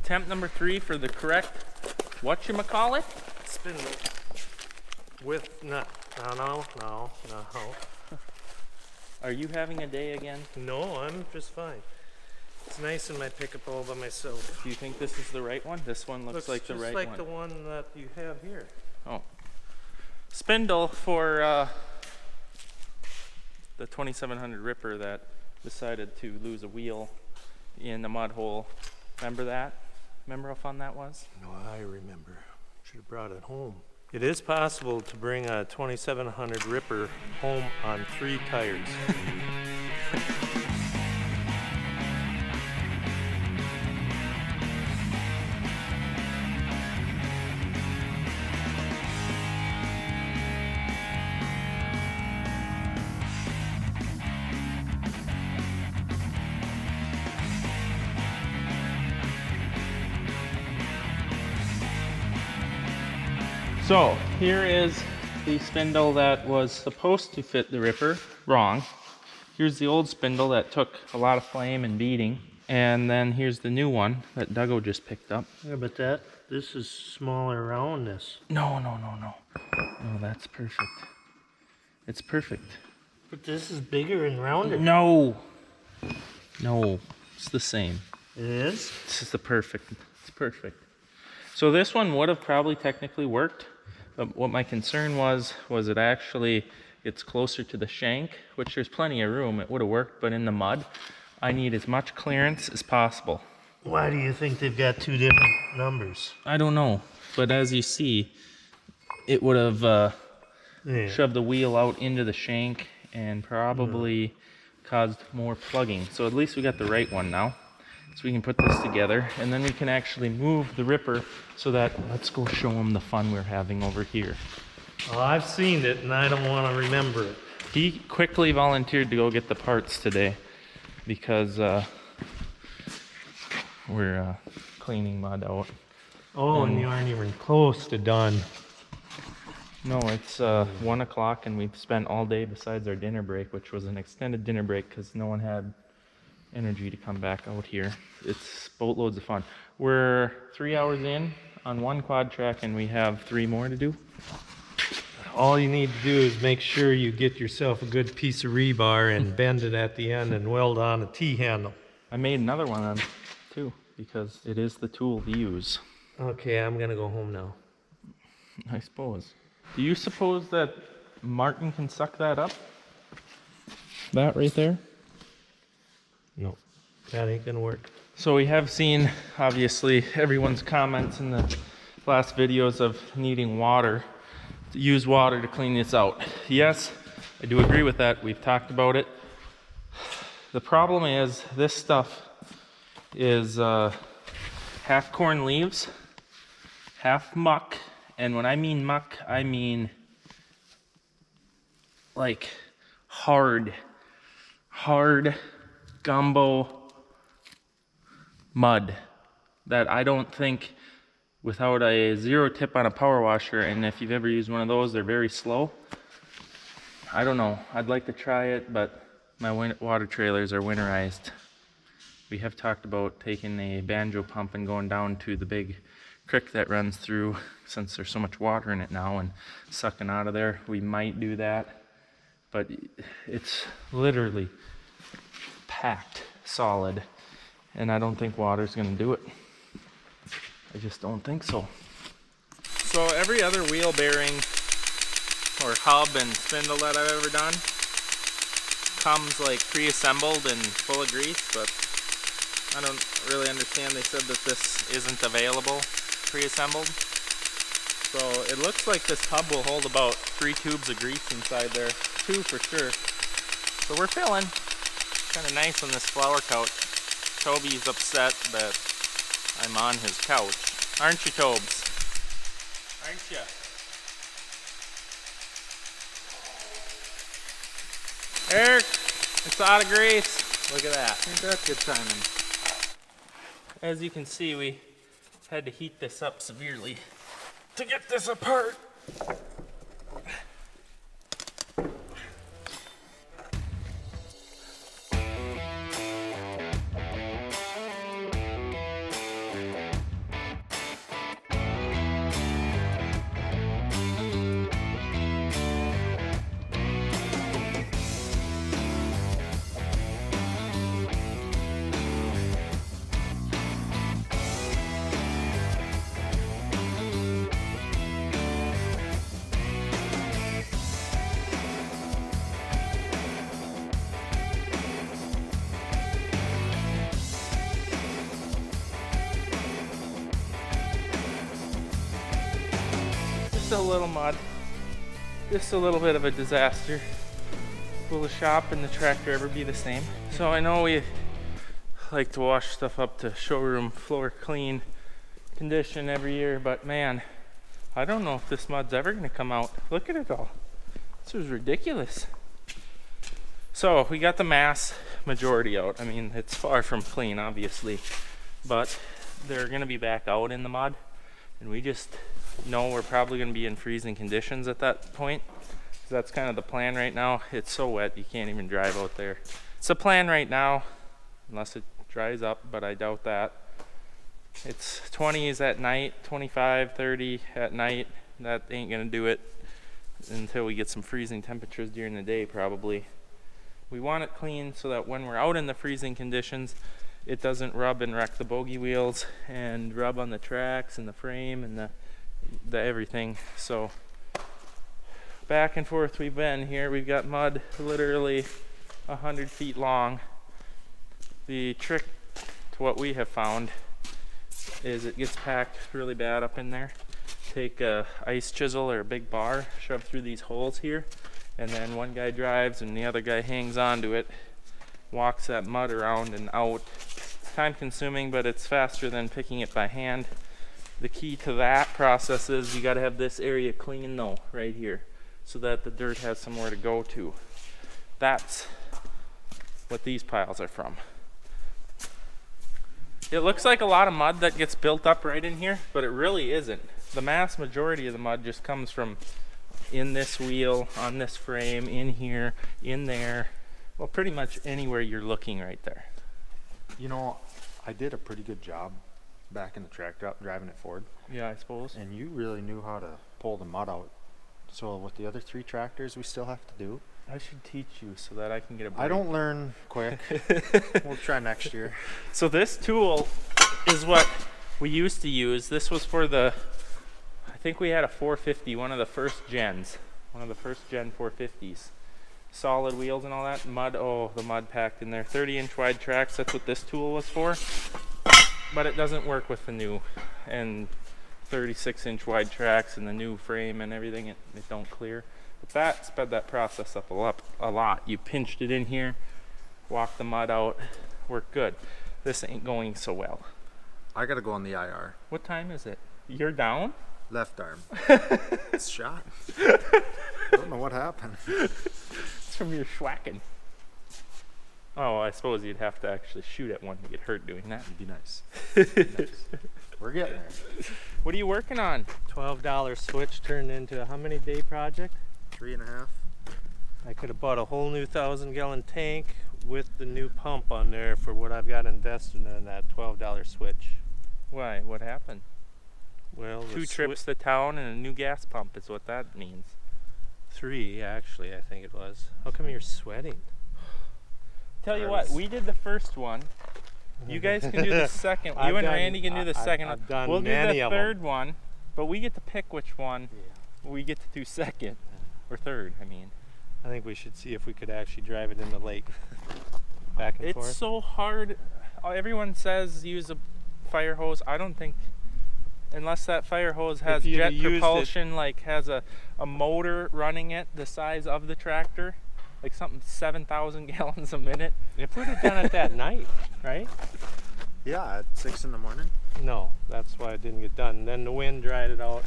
Attempt number 3 for the correct whatchamacallit? Spindle. With, no. Are you having a day again? No, I'm just fine. It's nice in my pickup all by myself. Do you think this is the right one? This one looks like the right one. Looks like the one that you have here. Oh. Spindle for the 2700 Ripper that decided to lose a wheel in the mud hole. Remember that? Remember how fun that was? No, I remember. Should have brought it home. It is possible to bring a 2700 Ripper home on 3 tires. So here is the spindle that was supposed to fit the Ripper, wrong. Here's the old spindle that took a lot of flame and beating. And then here's the new one that Duggo just picked up. Yeah, but this is smaller roundness. No, that's perfect. It's perfect. But this is bigger and rounder. No, it's the same. It is? This is it's perfect. So this one would have probably technically worked, but what my concern was it actually, it's closer to the shank, which there's plenty of room, it would have worked, but in the mud, I need as much clearance as possible. Why do you think they've got 2 different numbers? I don't know, but as you see, it would have shoved the wheel out into the shank and probably caused more plugging. So at least we got the right one now. So we can put this together, and then we can actually move the Ripper so that, let's go show them the fun we're having over here. Well, I've seen it, and I don't want to remember it. He quickly volunteered to go get the parts today because we're cleaning mud out. Oh, and you aren't even close to done. No, it's 1 o'clock, and we've spent all day besides our dinner break, which was an extended dinner break because no one had energy to come back out here. It's boatloads of fun. We're 3 hours in on 1 quad track, and we have 3 more to do. All you need to do is make sure you get yourself a good piece of rebar and bend it at the end and weld on a T-handle. I made another one on too because it is the tool to use. Okay, I'm gonna go home now. I suppose. Do you suppose that Martin can suck that up? That right there? No, that ain't gonna work. So we have seen, obviously, everyone's comments in the last videos of needing water, to use water to clean this out. Yes, I do agree with that. We've talked about it. The problem is this stuff is half corn leaves, half muck, and when I mean muck, I mean like hard gumbo mud that I don't think, without a 0 tip on a power washer, and if you've ever used one of those, they're very slow. I don't know. I'd like to try it, but my water trailers are winterized. We have talked about taking a banjo pump and going down to the big creek that runs through, since there's so much water in it now, and sucking out of there. We might do that, but it's literally packed solid, and I don't think water's gonna do it. I just don't think so. So every other wheel bearing or hub and spindle that I've ever done comes like pre-assembled and full of grease, but I don't really understand. They said that this isn't available pre-assembled. So it looks like this hub will hold about 3 tubes of grease inside there, 2 for sure. So we're filling. Kind of nice on this flower couch. Toby's upset that I'm on his couch. Aren't you, Tobes? Aren't you? Eric, it's out of grease. Look at that. Ain't that good timing? As you can see, we had to heat this up severely to get this apart. a little mud. Just a little bit of a disaster. Will the shop and the tractor ever be the same? So I know we like to wash stuff up to showroom floor clean condition every year, but man, I don't know if this mud's ever gonna come out. Look at it all. This was ridiculous. So we got the mass majority out. I mean, it's far from clean, obviously, but they're gonna be back out in the mud, and we just know we're probably gonna be in freezing conditions at that point. So that's kind of the plan right now. It's so wet you can't even drive out there. It's a plan right now, unless it dries up, but I doubt that. It's 20s at night, 25, 30 at night. That ain't gonna do it until we get some freezing temperatures during the day, probably. We want it clean so that when we're out in the freezing conditions, it doesn't rub and wreck the bogey wheels and rub on the tracks and the frame and the everything. So back and forth we've been here. We've got mud literally 100 feet long. The trick to what we have found is it gets packed really bad up in there. Take a ice chisel or a big bar, shove through these holes here, and then one guy drives and the other guy hangs onto it, walks that mud around and out. It's time consuming, but it's faster than picking it by hand. The key to that process is you got to have this area clean though, right here, so that the dirt has somewhere to go to. That's what these piles are from. It looks like a lot of mud that gets built up right in here, but it really isn't. The mass majority of the mud just comes from in this wheel, on this frame, in here, in there. Well, pretty much anywhere you're looking right there. You know, I did a pretty good job back in the tractor out driving it forward. Yeah, I suppose. And you really knew how to pull the mud out. So with the other 3 tractors we still have to do. I should teach you so that I can get a break. I don't learn quick. We'll try next year. So this tool is what we used to use. This was for the, I think we had a 450, one of the first gen 450s. Solid wheels and all that. Mud, oh, the mud packed in there. 30-inch wide tracks, that's what this tool was for. But it doesn't work with the new and 36-inch wide tracks and the new frame and everything. It don't clear. But that sped that process up a lot. You pinched it in here, walked the mud out, worked good. This ain't going so well. I gotta go on the IR. What time is it? You're down? Left arm. It's shot. I don't know what happened. It's from your schwacking. Oh, I suppose you'd have to actually shoot at one to get hurt doing that. It'd be nice. It'd be nice. We're getting there. What are you working on? $12 switch turned into a how many day project? 3.5. I could have bought a whole new 1,000-gallon tank with the new pump on there for what I've got invested in that $12 switch. Why? What happened? Well, 2 trips to town and a new gas pump is what that means. 3 actually, I think it was. How come you're sweating? Tell you what, we did the first one. You guys can do the second. You and Randy can do the second one. I've done we'll do many the of them. third one, but we get to pick which one we get to do second or third. I mean, I think we should see if we could actually drive it in the lake. Back and forth. it's so hard. Everyone says use a fire hose. I don't think, unless that fire hose has you'd jet used propulsion, like has a motor running it the size of the tractor, like something 7,000 gallons a minute. If we'd have done it that night, right? Yeah, at 6 in the morning. No, that's why it didn't get done. Then the wind dried it out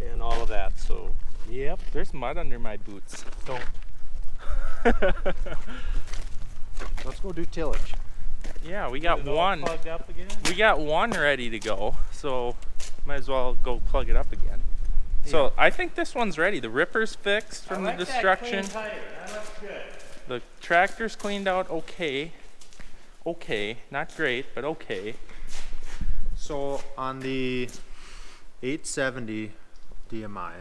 and all of that. So, yep. There's mud under my boots. Don't. Let's go do tillage. Yeah, we got Is it all one. plugged up again? We got one ready to go, so might as well go plug it up again. So I think this one's ready. The ripper's fixed from the destruction. That clean tire. That looks good. The tractor's cleaned out okay. Okay, not great, but okay. So on the 870 DMI,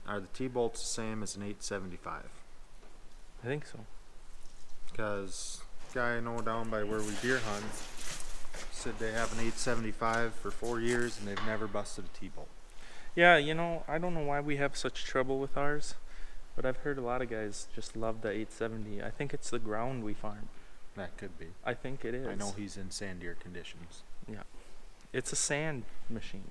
are the T-bolts the same as an 875? I think so. Because guy I know down by where we deer hunt said they have an 875 for 4 years and they've never busted a T-bolt. Yeah, you know, I don't know why we have such trouble with ours, but I've heard a lot of guys just love the 870. I think it's the ground we farm. That could be. I think it is. I know he's in sandier conditions. Yeah. It's a sand machine.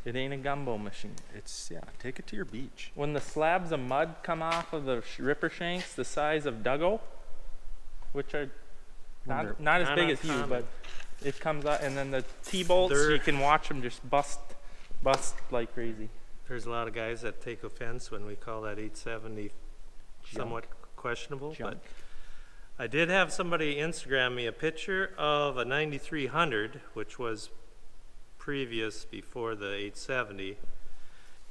It ain't a gumbo machine. It's, yeah, take it to your beach. When the slabs of mud come off of the ripper shanks the size of Duggo, which are not as Not big as you, uncommon. but it comes out, and then the T-bolts, They're- you can watch them just bust like crazy. There's a lot of guys that take offense when we call that 870 somewhat questionable, but Junk. I did have somebody Instagram me a picture of a 9300, which was previous before the 870,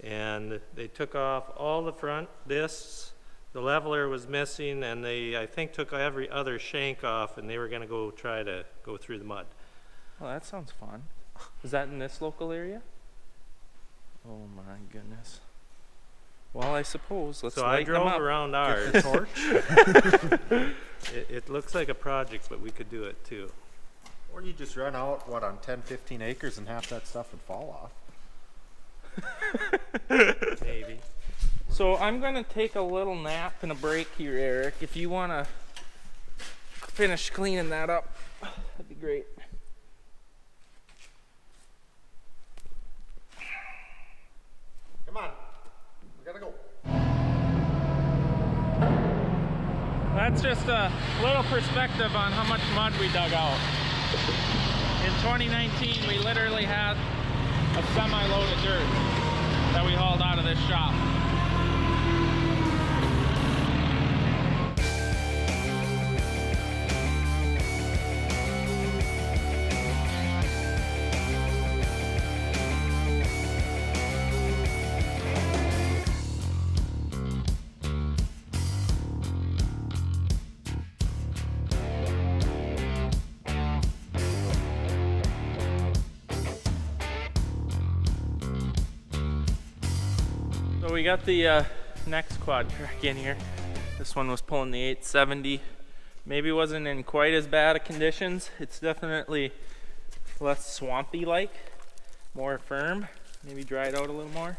and they took off all the front discs. The leveler was missing, and they, I think, took every other shank off, and they were going to try to go through the mud. Well, that sounds fun. Is that in this local area? Oh my goodness. Well, I suppose let's So I light them drove up. around Get ours. the torch. It looks like a project, but we could do it too. Or you just run out, what, on 10, 15 acres and half that stuff would fall off. Maybe. So I'm gonna take a little nap and a break here, Eric. If you wanna finish cleaning that up, that'd be great. Come on, we gotta go. That's just a little perspective on how much mud we dug out. In 2019, we literally had a semi-load of dirt that we hauled out of this shop. So we got the next quad track in here. This one was pulling the 870. Maybe wasn't in quite as bad of conditions. It's definitely less swampy like, more firm, maybe dried out a little more.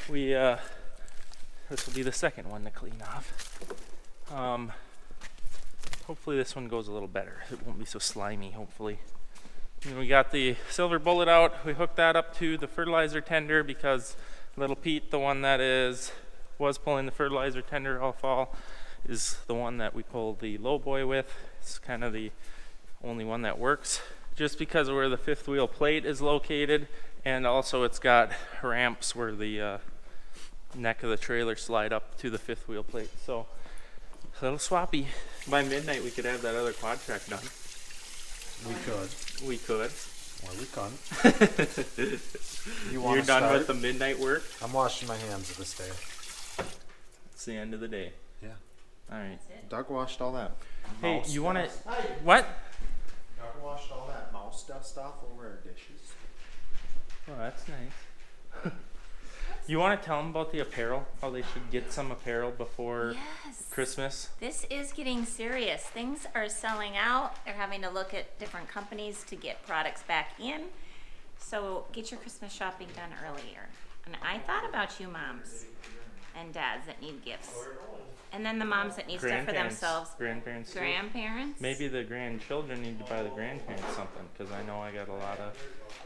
This will be the second one to clean off. Hopefully this one goes a little better. It won't be so slimy, hopefully. And we got the silver bullet out. We hooked that up to the fertilizer tender because Little Pete, the one that was pulling the fertilizer tender all fall, is the one that we pull the low boy with. It's kind of the only one that works, just because of where the fifth wheel plate is located, and also it's got ramps where the neck of the trailer slide up to the fifth wheel plate. So a little swappy. By midnight we could have that other quad track done. We could. Or we can't. You're done with the midnight work? I'm washing my hands of this day. It's the end of the day. Yeah. All right. Doug washed all that. Hey, mouse you want to? dust. What? Doug washed all that mouse dust off over our dishes. Oh, that's nice. You want to tell them about the apparel? How they should get some apparel before Yes. Christmas? This is getting serious. Things are selling out. They're having to look at different companies to get products back in. So get your Christmas shopping done earlier. And I thought about you moms and dads that need gifts. And then the moms that need stuff for themselves. Grandparents. too. Grandparents. Maybe the grandchildren need to buy the grandparents something, because I know I got a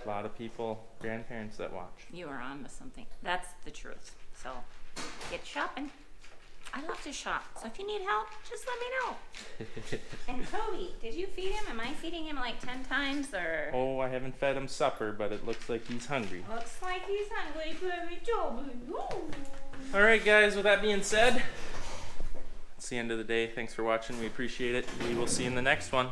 lot of people, grandparents that watch. You are on to something. That's the truth. So get shopping. I love to shop. So if you need help, just let me know. And Toby, did you feed him? Am I feeding him like 10 times or? Oh, I haven't fed him supper, but it looks like he's hungry. Looks like he's hungry, baby Toby. Ooh. All right, guys, with that being said, it's the end of the day. Thanks for watching. We appreciate it. We will see you in the next one.